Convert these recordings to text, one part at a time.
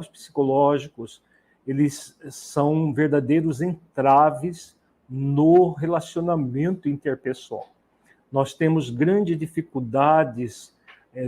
jogos psicológicos, eles são verdadeiros entraves no relacionamento interpessoal. Nós temos grandes dificuldades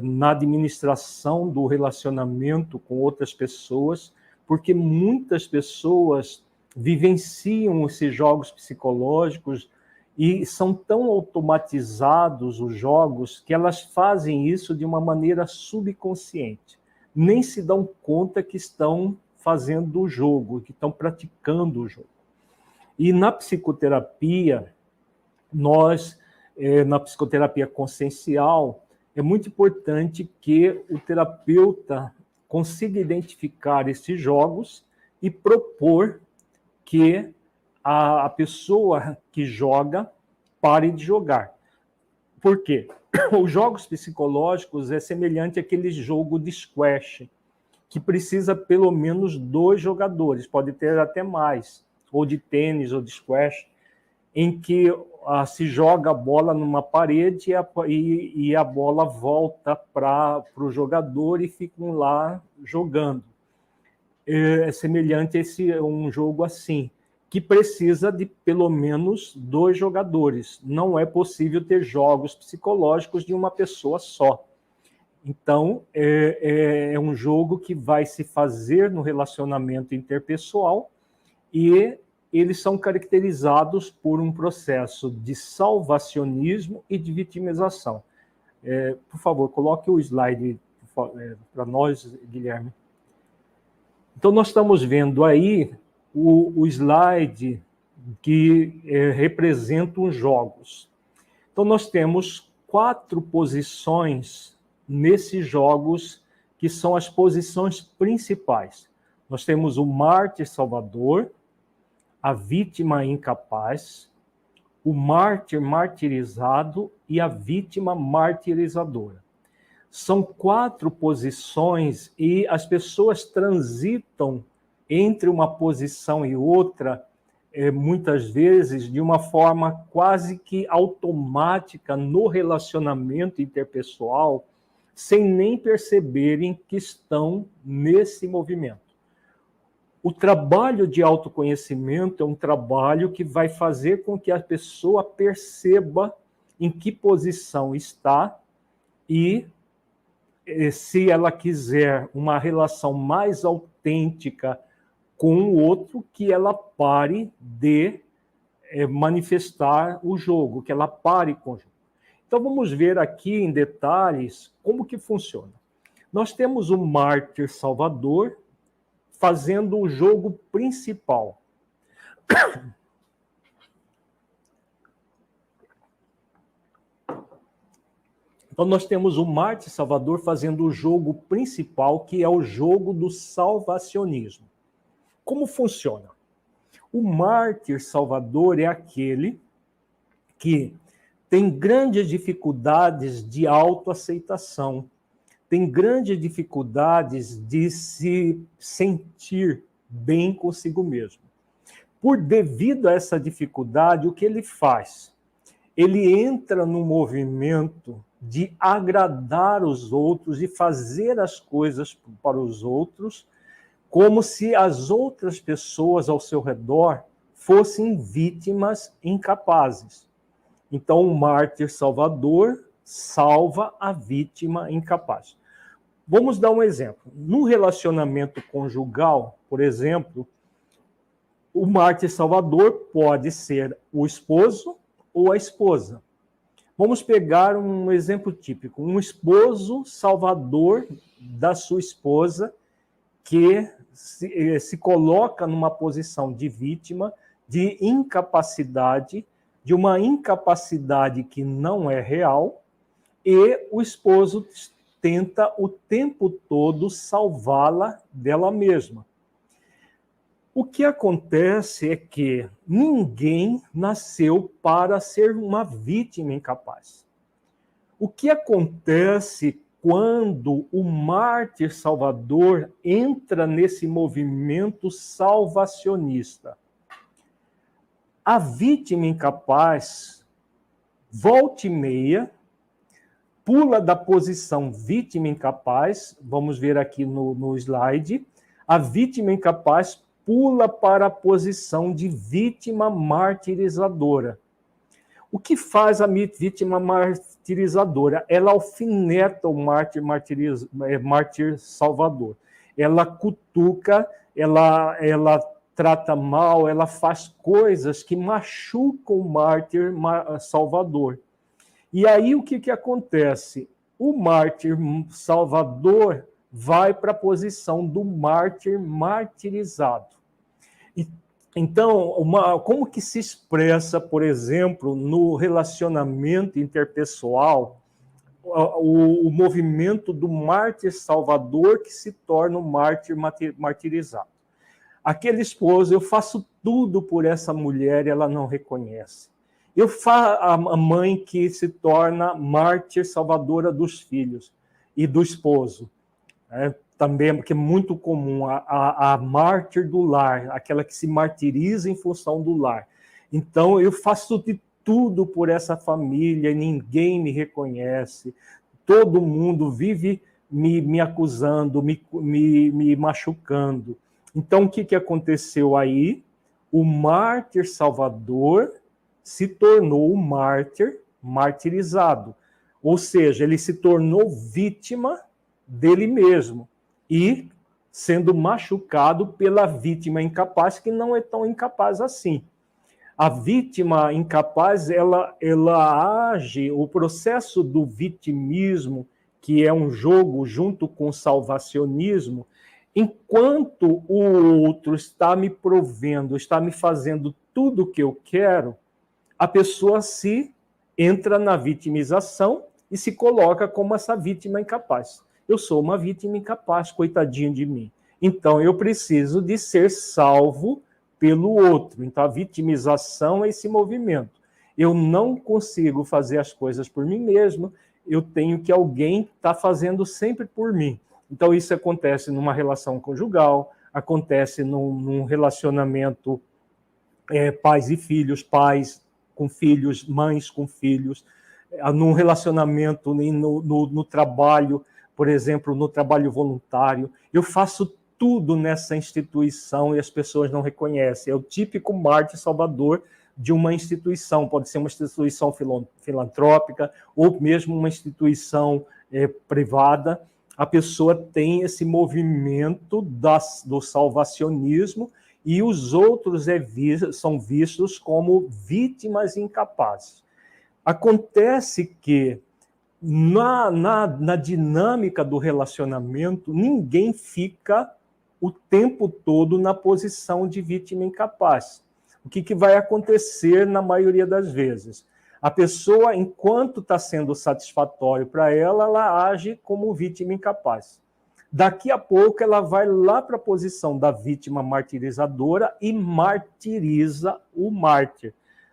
na administração do relacionamento com outras pessoas, porque muitas pessoas vivenciam esses jogos psicológicos e são tão automatizados os jogos que elas fazem isso de uma maneira subconsciente. Nem se dão conta que estão fazendo o jogo, que estão praticando o jogo. E na psicoterapia, na psicoterapia consciencial, é muito importante que o terapeuta consiga identificar esses jogos e propor que a pessoa que joga pare de jogar. Por quê? Os jogos psicológicos é semelhante àquele jogo de squash, que precisa pelo menos 2 jogadores, pode ter até mais, ou de tênis ou de squash, em que se joga a bola numa parede e a bola volta para o jogador e ficam lá jogando. É semelhante a um jogo assim, que precisa de pelo menos 2 jogadores. Não é possível ter jogos psicológicos de uma pessoa só. Então, é um jogo que vai se fazer no relacionamento interpessoal e eles são caracterizados por um processo de salvacionismo e de vitimização. Por favor, coloque o slide para nós, Guilherme. Então, nós estamos vendo aí o slide que representa os jogos. Então, nós temos 4 posições nesses jogos, que são as posições principais. Nós temos o mártir salvador, a vítima incapaz, o mártir martirizado e a vítima martirizadora. São 4 posições e as pessoas transitam entre uma posição e outra, muitas vezes, de uma forma quase que automática no relacionamento interpessoal, sem nem perceberem que estão nesse movimento. O trabalho de autoconhecimento é um trabalho que vai fazer com que a pessoa perceba em que posição está e, se ela quiser uma relação mais autêntica com o outro, que ela pare de manifestar o jogo, que ela pare com o jogo. Então, vamos ver aqui em detalhes como que funciona. Nós temos o mártir salvador fazendo o jogo principal. Então, nós temos o mártir salvador fazendo o jogo principal, que é o jogo do salvacionismo. Como funciona? O mártir salvador é aquele que tem grandes dificuldades de autoaceitação, tem grandes dificuldades de se sentir bem consigo mesmo. Devido a essa dificuldade, o que ele faz? Ele entra no movimento de agradar os outros e fazer as coisas para os outros, como se as outras pessoas ao seu redor fossem vítimas incapazes. Então, o mártir salvador salva a vítima incapaz. Vamos dar um exemplo. No relacionamento conjugal, por exemplo, o mártir salvador pode ser o esposo ou a esposa. Vamos pegar um exemplo típico. Um esposo salvador da sua esposa que se coloca numa posição de vítima, de incapacidade, de uma incapacidade que não é real, e o esposo tenta o tempo todo salvá-la dela mesma. O que acontece é que ninguém nasceu para ser uma vítima incapaz. O que acontece quando o mártir salvador entra nesse movimento salvacionista? A vítima incapaz, volta e meia, pula da posição vítima incapaz, vamos ver aqui no slide, a vítima incapaz pula para a posição de vítima martirizadora. O que faz a vítima martirizadora? Ela alfineta o mártir salvador. Ela cutuca, ela trata mal, ela faz coisas que machucam o mártir salvador. E aí o que acontece? O mártir salvador vai para a posição do mártir martirizado. Então, como que se expressa, por exemplo, no relacionamento interpessoal, o movimento do mártir salvador que se torna o mártir martirizado? Aquele esposo, eu faço tudo por essa mulher e ela não reconhece. A mãe que se torna mártir salvadora dos filhos e do esposo. Também, porque é muito comum, a mártir do lar, aquela que se martiriza em função do lar. Então, eu faço de tudo por essa família e ninguém me reconhece. Todo mundo vive me acusando, me machucando. Então, o que aconteceu aí? O mártir salvador se tornou o mártir martirizado. Ou seja, ele se tornou vítima dele mesmo e sendo machucado pela vítima incapaz, que não é tão incapaz assim. A vítima incapaz, ela age, o processo do vitimismo, que é um jogo junto com o salvacionismo, enquanto o outro está me provendo, está me fazendo tudo o que eu quero, a pessoa entra na vitimização e se coloca como essa vítima incapaz. Eu sou uma vítima incapaz, coitadinho de mim. Então, eu preciso de ser salvo pelo outro. Então, a vitimização é esse movimento. Eu não consigo fazer as coisas por mim mesmo, eu tenho que alguém estar fazendo sempre por mim. Então, isso acontece numa relação conjugal, acontece num relacionamento pais e filhos, pais com filhos, mães com filhos, num relacionamento no trabalho, por exemplo, no trabalho voluntário. Eu faço tudo nessa instituição e as pessoas não reconhecem. É o típico mártir salvador de uma instituição. Pode ser uma instituição filantrópica ou mesmo uma instituição privada. A pessoa tem esse movimento do salvacionismo e os outros são vistos como vítimas incapazes. Acontece que na dinâmica do relacionamento, ninguém fica o tempo todo na posição de vítima incapaz. O que vai acontecer na maioria das vezes? A pessoa, enquanto está sendo satisfatório para ela, ela age como vítima incapaz. Daqui a pouco, ela vai lá para a posição da vítima martirizadora e martiriza o mártir,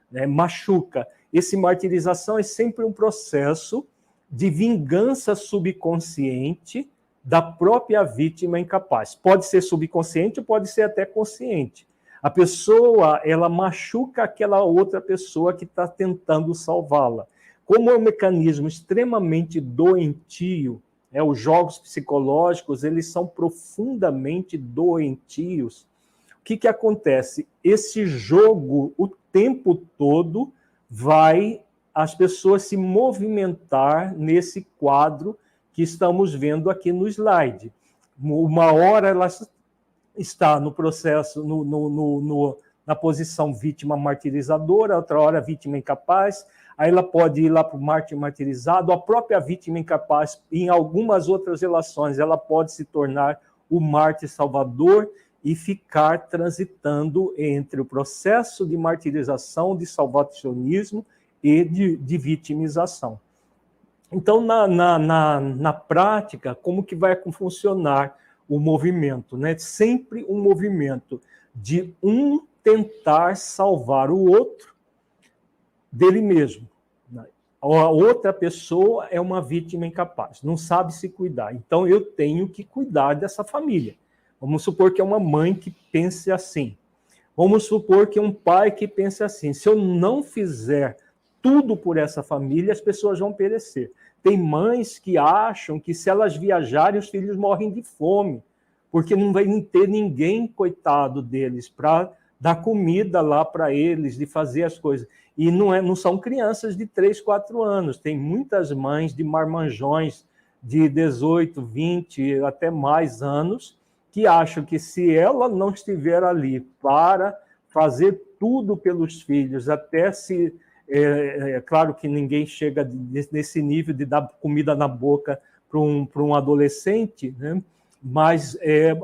né? Machuca. Esse martirização é sempre um processo de vingança subconsciente da própria vítima incapaz. Pode ser subconsciente, pode ser até consciente. A pessoa, ela machuca aquela outra pessoa que está tentando salvá-la. Como é um mecanismo extremamente doentio, os jogos psicológicos, eles são profundamente doentios. O que acontece? Esse jogo, o tempo todo, vai as pessoas se movimentar nesse quadro que estamos vendo aqui no slide. Uma hora ela está no processo, na posição vítima martirizadora, outra hora vítima incapaz, aí ela pode ir lá para o mártir martirizado, a própria vítima incapaz, em algumas outras relações, ela pode se tornar o mártir salvador e ficar transitando entre o processo de martirização, de salvacionismo e de vitimização. Então, na prática, como que vai funcionar o movimento, né? Sempre um movimento de tentar salvar o outro dele mesmo. A outra pessoa é uma vítima incapaz, não sabe se cuidar. Então, eu tenho que cuidar dessa família. Vamos supor que é uma mãe que pense assim. Vamos supor que é um pai que pense assim. Se eu não fizer tudo por essa família, as pessoas vão perecer. Tem mães que acham que se elas viajarem, os filhos morrem de fome, porque não vai ter ninguém, coitado deles, para dar comida lá para eles, de fazer as coisas. E não são crianças de 3, 4 anos, tem muitas mães de marmanjões de 18, 20, até mais anos, que acham que se ela não estiver ali para fazer tudo pelos filhos, até se... claro que ninguém chega nesse nível de dar comida na boca para um adolescente, né? Mas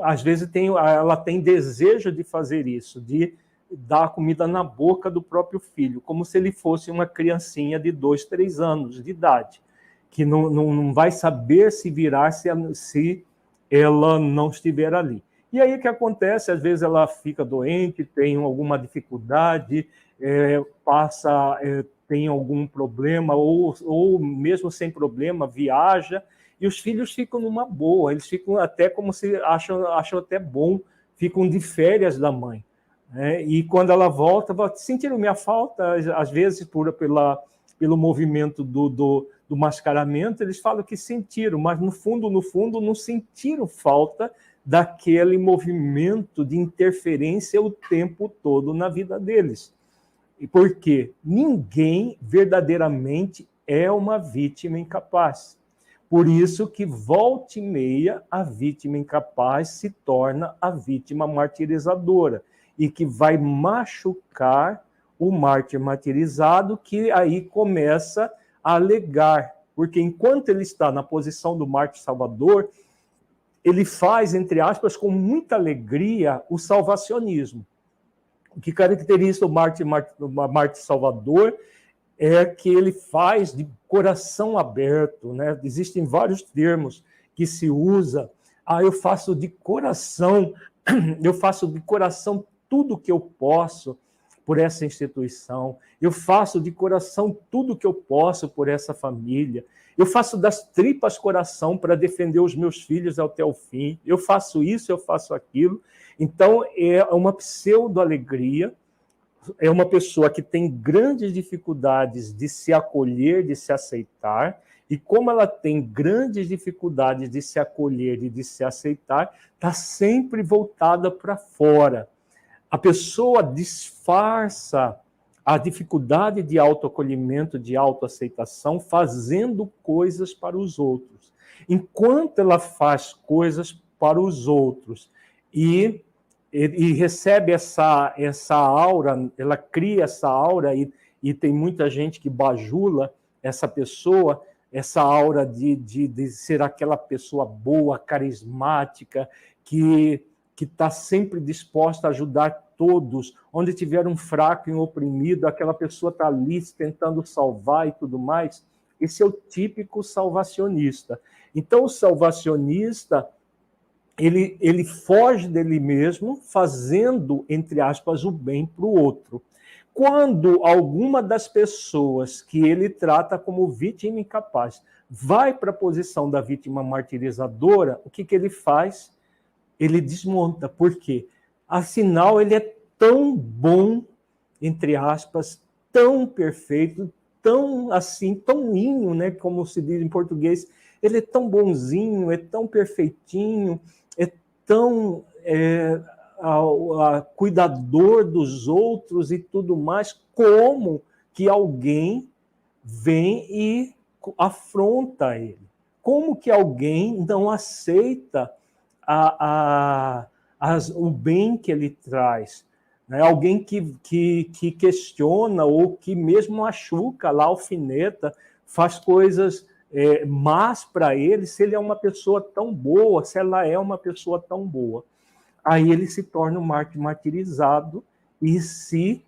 às vezes ela tem desejo de fazer isso, de dar comida na boca do próprio filho, como se ele fosse uma criancinha de 2, 3 anos de idade, que não vai saber se virar se ela não estiver ali. E aí o que acontece? Às vezes ela fica doente, tem alguma dificuldade, tem algum problema, ou mesmo sem problema, viaja, e os filhos ficam numa boa, eles ficam até como se acham até bom, ficam de férias da mãe. Né? E quando ela volta, sentiram minha falta, às vezes pelo movimento do mascaramento, eles falam que sentiram, mas no fundo, não sentiram falta daquele movimento de interferência o tempo todo na vida deles. E por quê? Ninguém verdadeiramente é uma vítima incapaz. Por isso que, volta e meia, a vítima incapaz se torna a vítima martirizadora e que vai machucar o mártir martirizado, que aí começa a alegar, porque enquanto ele está na posição do mártir salvador, ele faz, entre aspas, com muita alegria, o salvacionismo. O que caracteriza o mártir salvador é que ele faz de coração aberto, né? Existem vários termos que se usa. Eu faço de coração tudo o que eu posso por essa instituição. Eu faço de coração tudo o que eu posso por essa família. Eu faço das tripas coração para defender os meus filhos até o fim. Eu faço isso, eu faço aquilo. Então, é uma pseudo-alegria. É uma pessoa que tem grandes dificuldades de se acolher, de se aceitar, e como ela tem grandes dificuldades de se acolher e de se aceitar, está sempre voltada para fora. A pessoa disfarça a dificuldade de autoacolhimento, de autoaceitação, fazendo coisas para os outros. Enquanto ela faz coisas para os outros e recebe essa aura, ela cria essa aura, e tem muita gente que bajula essa pessoa, essa aura de ser aquela pessoa boa, carismática, que está sempre disposta a ajudar todos. Onde tiver um fraco e um oprimido, aquela pessoa está ali tentando salvar e tudo mais. Esse é o típico salvacionista. Então, o salvacionista, ele foge dele mesmo, fazendo, entre aspas, o bem para o outro. Quando alguma das pessoas que ele trata como vítima incapaz vai para a posição da vítima martirizadora, o que ele faz? Ele desmonta. Por quê? Afinal, ele é tão bom, entre aspas, tão perfeito, tão assim, tão linho, né, como se diz em português. Ele é tão bonzinho, é tão perfeitinho, é tão cuidador dos outros e tudo mais, como que alguém vem e afronta ele. Como que alguém não aceita o bem que ele traz, né? Alguém que questiona ou que mesmo machuca lá, alfineta, faz coisas más para ele, se ele é uma pessoa tão boa, se ela é uma pessoa tão boa. Aí ele se torna um mártir martirizado e se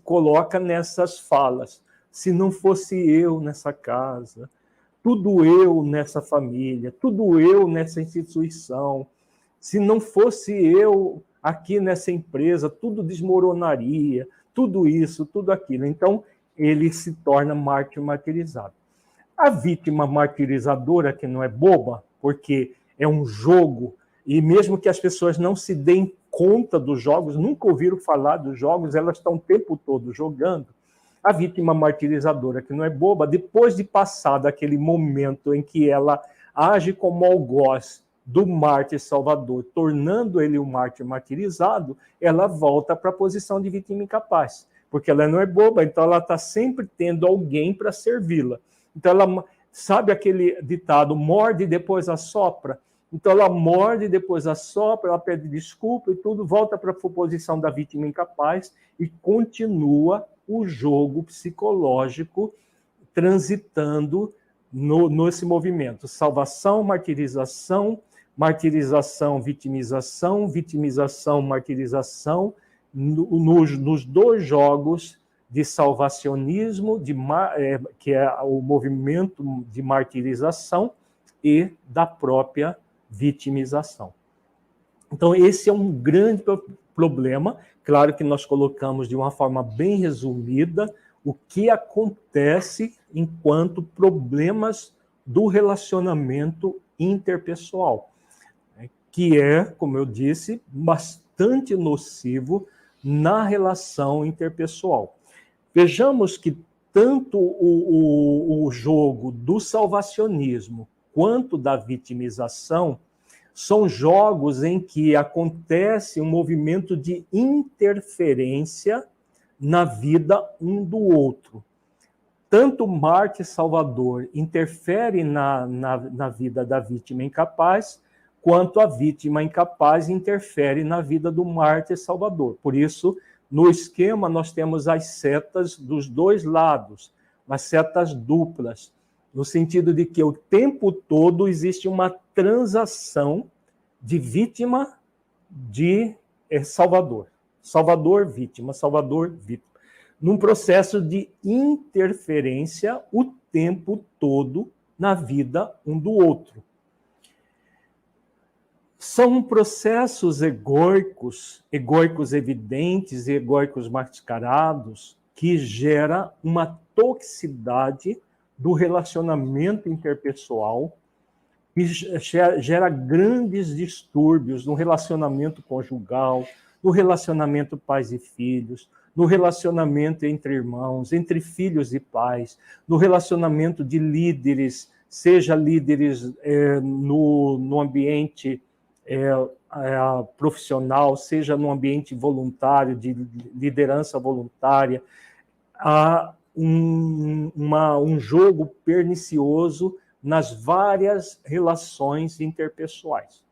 coloca nessas falas. Se não fosse eu nessa casa, tudo eu nessa família, tudo eu nessa instituição, se não fosse eu aqui nessa empresa, tudo desmoronaria, tudo isso, tudo aquilo. Então, ele se torna mártir martirizado. A vítima martirizadora, que não é boba, porque é um jogo, e mesmo que as pessoas não se deem conta dos jogos, nunca ouviram falar dos jogos, elas estão o tempo todo jogando. A vítima martirizadora, que não é boba, depois de passar daquele momento em que ela age como algoz do mártir salvador, tornando ele um mártir martirizado, ela volta para a posição de vítima incapaz, porque ela não é boba, então ela está sempre tendo alguém para servi-la. Então ela, sabe aquele ditado, morde e depois assopra? Então ela morde, depois assopra, ela pede desculpa e tudo, volta para a posição da vítima incapaz e continua o jogo psicológico transitando nesse movimento. Salvação, martirização, martirização, vitimização, vitimização, martirização, nos dois jogos de salvacionismo, que é o movimento de martirização, e da própria vitimização. Então, esse é um grande problema. Claro que nós colocamos de uma forma bem resumida o que acontece enquanto problemas do relacionamento interpessoal, que é, como eu disse, bastante nocivo na relação interpessoal. Vejamos que tanto o jogo do salvacionismo quanto da vitimização são jogos em que acontece um movimento de interferência na vida um do outro. Tanto o mártir salvador interfere na vida da vítima incapaz, quanto a vítima incapaz interfere na vida do mártir salvador. Por isso, no esquema, nós temos as setas dos dois lados, as setas duplas, no sentido de que o tempo todo existe uma transação de vítima de salvador. Salvador-vítima, salvador-vítima. Num processo de interferência o tempo todo na vida um do outro. São processos egóicos evidentes e egóicos mascarados que gera uma toxicidade do relacionamento interpessoal, que gera grandes distúrbios no relacionamento conjugal, no relacionamento pais e filhos, no relacionamento entre irmãos, entre filhos e pais, no relacionamento de líderes, seja líderes no ambiente profissional, seja no ambiente voluntário, de liderança voluntária. Há um jogo pernicioso nas várias relações interpessoais.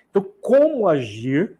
Então, como agir